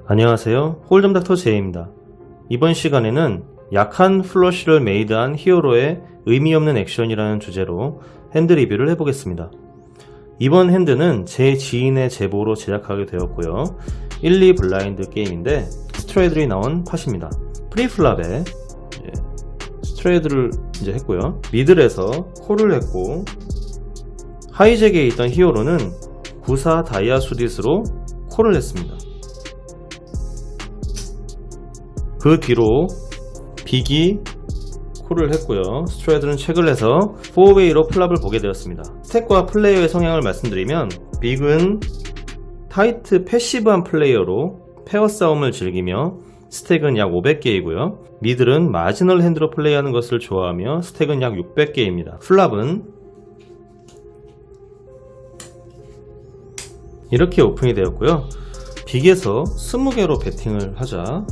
안녕하세요, 홀덤 닥터 제이입니다. 이번 시간에는 약한 플러쉬를 메이드한 히어로의 의미 없는 액션이라는 주제로 핸드 리뷰를 해보겠습니다. 이번 핸드는 제 지인의 제보로 제작하게 되었고요. 1, 2 블라인드 게임인데 스트레이드이 나온 팟입니다. 프리플랍에 스트레이드를 이제 했고요. 미들에서 콜을 했고, 하이잭에 있던 히어로는 94 다이아 수딧으로 콜을 했습니다. 그 뒤로 빅이 콜을 했고요. 스트레이드는 체크를 해서 4웨이로 플랍을 보게 되었습니다. 스택과 플레이어의 성향을 말씀드리면, 빅은 타이트 패시브한 플레이어로 페어 싸움을 즐기며 스택은 약 500개이고요. 미들은 마지널 핸드로 플레이하는 것을 좋아하며 스택은 약 600개입니다. 플랍은 이렇게 오픈이 되었고요. 빅에서 20개로 배팅을 하자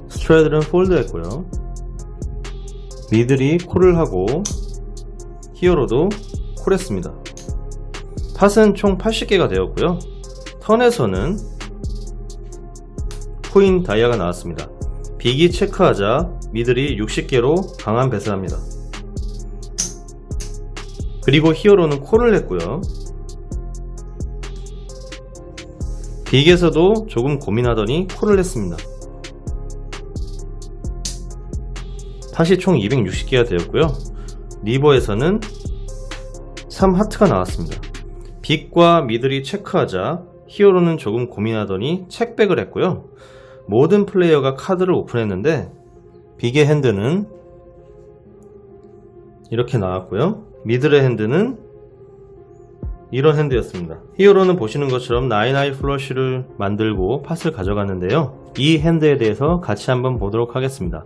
스트레이드는 폴드 했고요. 미들이 콜을 하고 히어로도 콜했습니다. 팟은 총 80개가 되었고요. 턴에서는 코인 다이아가 나왔습니다. 빅이 체크하자 미들이 60개로 강한 배스를 합니다. 그리고 히어로는 콜을 했고요. 빅에서도 조금 고민하더니 콜을 했습니다. 팟이 총 260개가 되었고요. 리버에서는 3하트가 나왔습니다. 빅과 미들이 체크하자 히어로는 조금 고민하더니 체크백을 했고요. 모든 플레이어가 카드를 오픈했는데 빅의 핸드는 이렇게 나왔고요. 미들의 핸드는 이런 핸드였습니다. 히어로는 보시는 것처럼 9아이 플러쉬를 만들고 팟을 가져갔는데요. 이 핸드에 대해서 같이 한번 보도록 하겠습니다.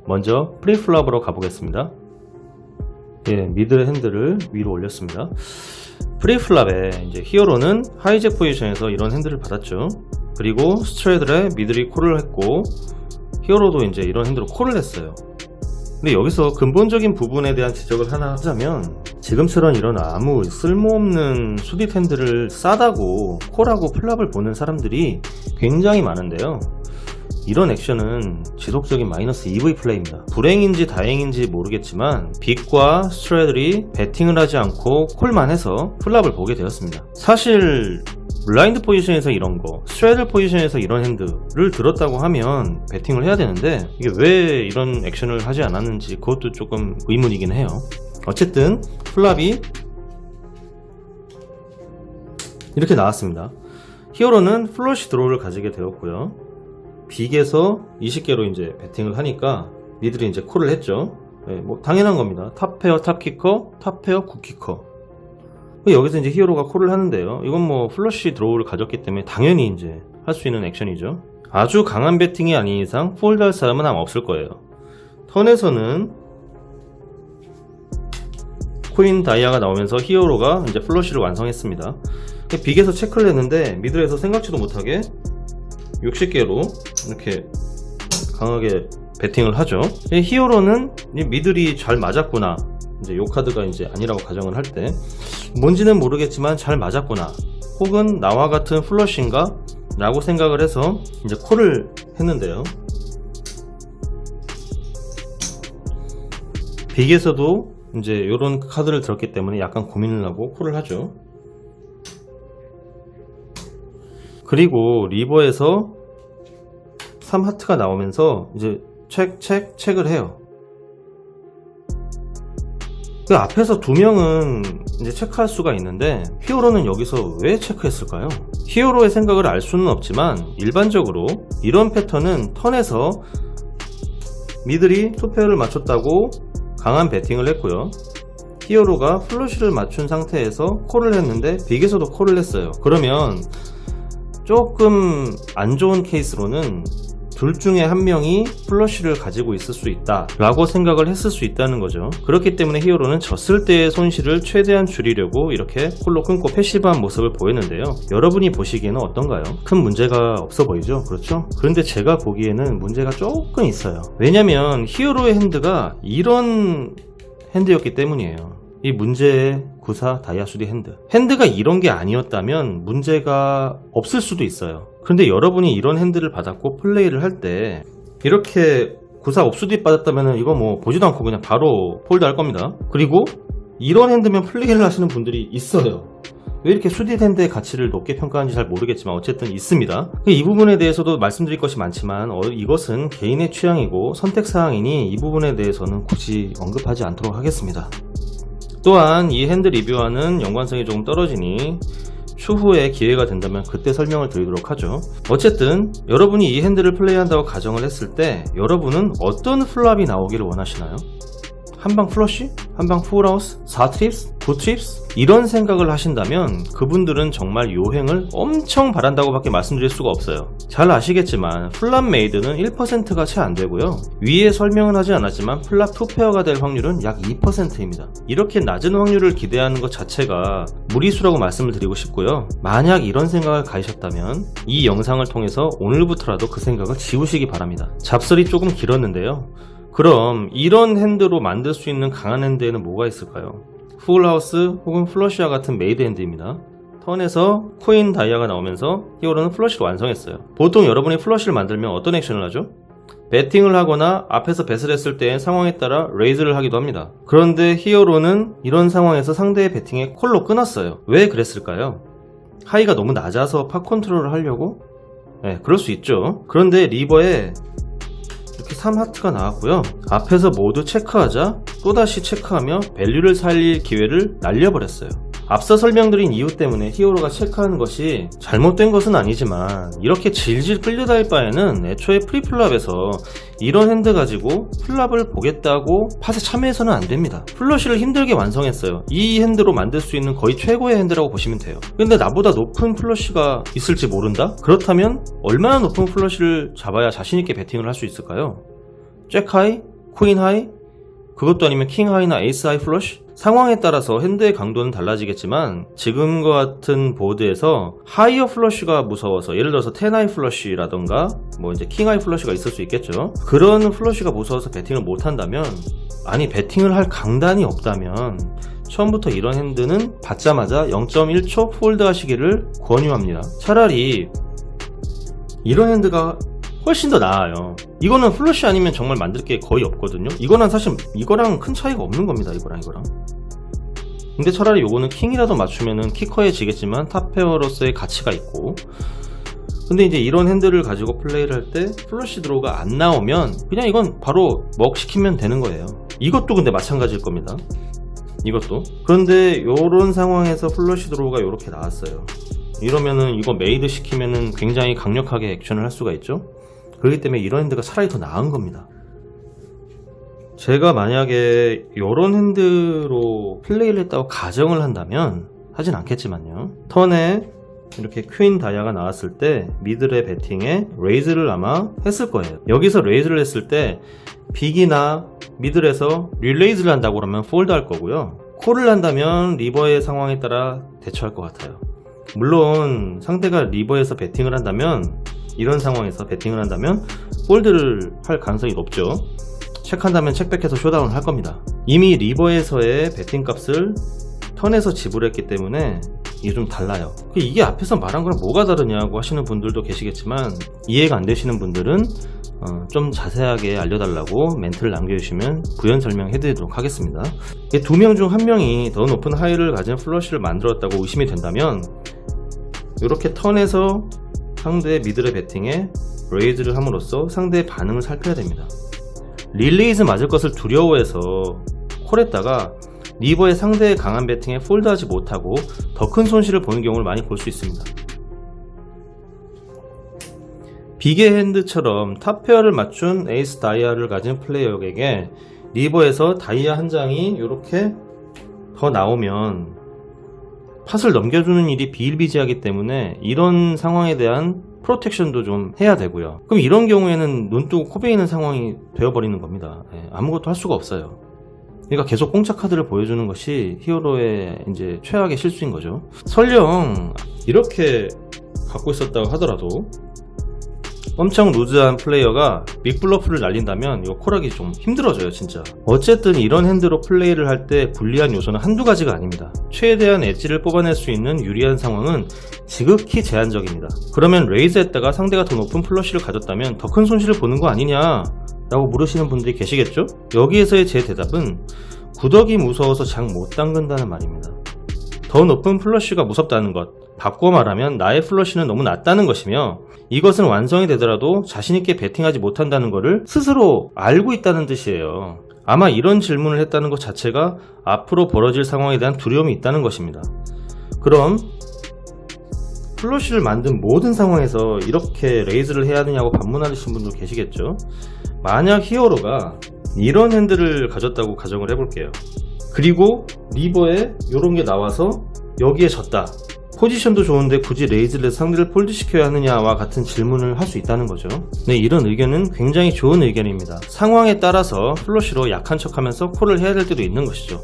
먼저 프리플랍으로 가보겠습니다. 미들의 핸드를 위로 올렸습니다. 프리플랍에 이제 히어로는 하이잭 포지션에서 이런 핸드를 받았죠. 그리고 스트레이드에 미들이 콜을 했고, 히어로도 이제 이런 핸드로 콜을 했어요. 근데 여기서 근본적인 부분에 대한 지적을 하나 하자면, 지금처럼 이런 아무 쓸모없는 수딧 핸드를 싸다고 콜하고 플랍을 보는 사람들이 굉장히 많은데요. 이런 액션은 지속적인 마이너스 EV 플레이입니다. 불행인지 다행인지 모르겠지만 빅과 스트레이드이 배팅을 하지 않고 콜만 해서 플랍을 보게 되었습니다. 사실 블라인드 포지션에서 이런 거, 스트레이드 포지션에서 이런 핸드를 들었다고 하면 배팅을 해야 되는데, 이게 왜 이런 액션을 하지 않았는지 그것도 조금 의문이긴 해요. 어쨌든 플랍이 이렇게 나왔습니다. 히어로는 플러시 드로우를 가지게 되었고요. 빅에서 20개로 이제 배팅을 하니까 미들이 이제 콜을 했죠. 뭐 당연한 겁니다. 탑페어 탑키커, 탑페어 굿키커. 여기서 이제 히어로가 콜을 하는데요. 이건 뭐 플러시 드로우를 가졌기 때문에 당연히 이제 할 수 있는 액션이죠. 아주 강한 배팅이 아닌 이상 폴드 할 사람은 아마 없을 거예요. 턴에서는 코인 다이아가 나오면서 히어로가 이제 플러시를 완성했습니다. 빅에서 체크를 했는데 미들에서 생각지도 못하게 60개로 이렇게 강하게 배팅을 하죠. 히어로는 미들이 잘 맞았구나, 이제 요 카드가 이제 아니라고 가정을 할 때 뭔지는 모르겠지만 잘 맞았구나, 혹은 나와 같은 플러시인가 라고 생각을 해서 이제 콜을 했는데요. 빅에서도 이제 요런 카드를 들었기 때문에 약간 고민을 하고 콜을 하죠. 그리고 리버에서 3하트가 나오면서 이제 체크를 해요. 그 앞에서 두 명은 이제 체크할 수가 있는데 히어로는 여기서 왜 체크했을까요? 히어로의 생각을 알 수는 없지만 일반적으로 이런 패턴은 턴에서 미들이 투페어를 맞췄다고 강한 배팅을 했고요. 히어로가 플러시를 맞춘 상태에서 콜을 했는데 빅에서도 콜을 했어요. 그러면 조금 안 좋은 케이스로는 둘 중에 한 명이 플러시를 가지고 있을 수 있다 라고 생각을 했을 수 있다는 거죠. 그렇기 때문에 히어로는 졌을 때의 손실을 최대한 줄이려고 이렇게 콜로 끊고 패시브한 모습을 보였는데요. 여러분이 보시기에는 어떤가요? 큰 문제가 없어 보이죠? 그렇죠? 그런데 제가 보기에는 문제가 조금 있어요. 왜냐면 히어로의 핸드가 이런 핸드였기 때문이에요. 이 문제의 구사 다이아 수디 핸드가 이런 게 아니었다면 문제가 없을 수도 있어요. 그런데 여러분이 이런 핸드를 받았고 플레이를 할 때 이렇게 구사 옵수디 받았다면 이거 뭐 보지도 않고 그냥 바로 폴드 할 겁니다. 그리고 이런 핸드면 플레이를 하시는 분들이 있어요. 왜 이렇게 수디 핸드의 가치를 높게 평가하는지 잘 모르겠지만 어쨌든 있습니다. 이 부분에 대해서도 말씀드릴 것이 많지만 이것은 개인의 취향이고 선택사항이니 이 부분에 대해서는 굳이 언급하지 않도록 하겠습니다. 또한 이 핸드 리뷰와는 연관성이 조금 떨어지니 추후에 기회가 된다면 그때 설명을 드리도록 하죠. 어쨌든 여러분이 이 핸드를 플레이한다고 가정을 했을 때 여러분은 어떤 플랍이 나오기를 원하시나요? 한방 플러시? 한방 풀하우스? 4트립스? 9트립스? 이런 생각을 하신다면 그분들은 정말 요행을 엄청 바란다고 밖에 말씀드릴 수가 없어요. 잘 아시겠지만 플랍 메이드는 1%가 채 안되고요. 위에 설명은 하지 않았지만 플랍 2페어가 될 확률은 약 2%입니다. 이렇게 낮은 확률을 기대하는 것 자체가 무리수라고 말씀을 드리고 싶고요. 만약 이런 생각을 가지셨다면 이 영상을 통해서 오늘부터라도 그 생각을 지우시기 바랍니다. 잡설이 조금 길었는데요. 그럼 이런 핸드로 만들 수 있는 강한 핸드에는 뭐가 있을까요? 풀하우스 혹은 플러시와 같은 메이드 핸드입니다. 턴에서 코인 다이아가 나오면서 히어로는 플러시를 완성했어요. 보통 여러분이 플러시를 만들면 어떤 액션을 하죠? 배팅을 하거나 앞에서 뱃을 했을 때의 상황에 따라 레이즈를 하기도 합니다. 그런데 히어로는 이런 상황에서 상대의 배팅에 콜로 끊었어요. 왜 그랬을까요? 하이가 너무 낮아서 팟 컨트롤을 하려고? 네, 그럴 수 있죠. 그런데 리버에 이렇게 3하트가 나왔고요. 앞에서 모두 체크하자 또다시 체크하며 밸류를 살릴 기회를 날려버렸어요. 앞서 설명드린 이유 때문에 히어로가 체크하는 것이 잘못된 것은 아니지만 이렇게 질질 끌려다닐 바에는 애초에 프리플랍에서 이런 핸드 가지고 플랍을 보겠다고 팟에 참여해서는 안됩니다. 플러시를 힘들게 완성했어요. 이 핸드로 만들 수 있는 거의 최고의 핸드라고 보시면 돼요. 근데 나보다 높은 플러시가 있을지 모른다? 그렇다면 얼마나 높은 플러시를 잡아야 자신있게 배팅을 할 수 있을까요? 잭 하이? 퀸 하이? 그것도 아니면 킹 하이나 에이스 하이 플러시? 상황에 따라서 핸드의 강도는 달라지겠지만 지금과 같은 보드에서 하이어 플러시가 무서워서 예를 들어서 10 하이 플러시라던가 뭐 이제 킹 하이 플러시가 있을 수 있겠죠. 그런 플러시가 무서워서 배팅을 못한다면, 아니 배팅을 할 강단이 없다면 처음부터 이런 핸드는 받자마자 0.1초 폴드 하시기를 권유합니다. 차라리 이런 핸드가 훨씬 더 나아요. 이거는 플러시 아니면 정말 만들 게 거의 없거든요. 이거는 사실 이거랑 큰 차이가 없는 겁니다. 이거랑 근데 차라리 요거는 킹이라도 맞추면은 키 커해지겠지만 탑페어로서의 가치가 있고, 근데 이제 이런 핸들을 가지고 플레이를 할 때 플러시 드로우가 안 나오면 그냥 이건 바로 먹 시키면 되는 거예요. 이것도 근데 마찬가지일 겁니다. 이것도. 그런데 요런 상황에서 플러시 드로우가 요렇게 나왔어요. 이러면은 이거 메이드 시키면은 굉장히 강력하게 액션을 할 수가 있죠. 그렇기 때문에 이런 핸드가 차라리 더 나은 겁니다. 제가 만약에 이런 핸드로 플레이를 했다고 가정을 한다면, 하진 않겠지만요, 턴에 이렇게 퀸 다이아가 나왔을 때 미들의 배팅에 레이즈를 아마 했을 거예요. 여기서 레이즈를 했을 때 빅이나 미들에서 릴레이즈를 한다고 그러면 폴드 할 거고요. 콜을 한다면 리버의 상황에 따라 대처할 것 같아요. 물론 상대가 리버에서 배팅을 한다면, 이런 상황에서 배팅을 한다면 폴드를 할 가능성이 높죠. 체크한다면 체크백해서 쇼다운을 할 겁니다. 이미 리버에서의 배팅 값을 턴에서 지불했기 때문에 이게 좀 달라요. 이게 앞에서 말한 거랑 뭐가 다르냐고 하시는 분들도 계시겠지만, 이해가 안 되시는 분들은 좀 자세하게 알려달라고 멘트를 남겨주시면 부연 설명해드리도록 하겠습니다. 두 명 중 한 명이 더 높은 하이를 가진 플러시를 만들었다고 의심이 된다면 이렇게 턴에서 상대의 미들의 배팅에 레이즈를 함으로써 상대의 반응을 살펴야 됩니다. 릴레이즈 맞을 것을 두려워해서 콜했다가 리버의 상대의 강한 배팅에 폴드하지 못하고 더 큰 손실을 보는 경우를 많이 볼 수 있습니다. 빅의 핸드처럼 탑페어를 맞춘 에이스 다이아를 가진 플레이어에게 리버에서 다이아 한 장이 이렇게 더 나오면 팟을 넘겨주는 일이 비일비재하기 때문에 이런 상황에 대한 프로텍션도 좀 해야 되고요. 그럼 이런 경우에는 눈 뜨고 코 베이는 상황이 되어버리는 겁니다. 아무것도 할 수가 없어요. 그러니까 계속 공짜 카드를 보여주는 것이 히어로의 이제 최악의 실수인 거죠. 설령 이렇게 갖고 있었다고 하더라도 엄청 루즈한 플레이어가 빅블러프를 날린다면 이거 콜하기 좀 힘들어져요 진짜. 어쨌든 이런 핸드로 플레이를 할 때 불리한 요소는 한두 가지가 아닙니다. 최대한 엣지를 뽑아낼 수 있는 유리한 상황은 지극히 제한적입니다. 그러면 레이즈했다가 상대가 더 높은 플러시를 가졌다면 더 큰 손실을 보는 거 아니냐 라고 물으시는 분들이 계시겠죠? 여기에서의 제 대답은 구더기 무서워서 장 못 담근다는 말입니다. 더 높은 플러시가 무섭다는 것, 바꿔 말하면 나의 플러시는 너무 낮다는 것이며, 이것은 완성이 되더라도 자신있게 배팅하지 못한다는 것을 스스로 알고 있다는 뜻이에요. 아마 이런 질문을 했다는 것 자체가 앞으로 벌어질 상황에 대한 두려움이 있다는 것입니다. 그럼 플러시를 만든 모든 상황에서 이렇게 레이즈를 해야 하느냐고 반문하시는 분도 계시겠죠. 만약 히어로가 이런 핸들을 가졌다고 가정을 해볼게요. 그리고 리버에 이런 게 나와서 여기에 졌다. 포지션도 좋은데 굳이 레이즈를 해서 상대를 폴드시켜야 하느냐와 같은 질문을 할 수 있다는 거죠. 네, 이런 의견은 굉장히 좋은 의견입니다. 상황에 따라서 플러시로 약한 척하면서 콜을 해야 될 때도 있는 것이죠.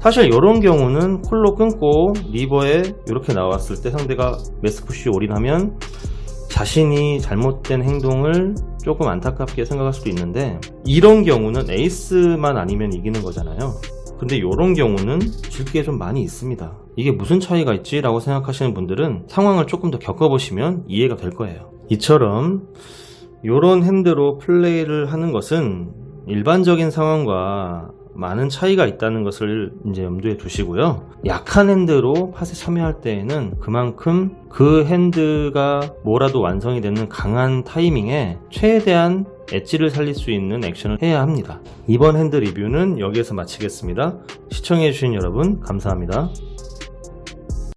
사실 이런 경우는 콜로 끊고 리버에 이렇게 나왔을 때 상대가 매스푸시 올인하면 자신이 잘못된 행동을 조금 안타깝게 생각할 수도 있는데, 이런 경우는 에이스만 아니면 이기는 거잖아요. 근데 이런 경우는 질 게 좀 많이 있습니다. 이게 무슨 차이가 있지? 라고 생각하시는 분들은 상황을 조금 더 겪어보시면 이해가 될 거예요. 이처럼 이런 핸드로 플레이를 하는 것은 일반적인 상황과 많은 차이가 있다는 것을 이제 염두에 두시고요. 약한 핸드로 팟에 참여할 때에는 그만큼 그 핸드가 뭐라도 완성이 되는 강한 타이밍에 최대한 엣지를 살릴 수 있는 액션을 해야 합니다. 이번 핸드 리뷰는 여기에서 마치겠습니다. 시청해주신 여러분 감사합니다.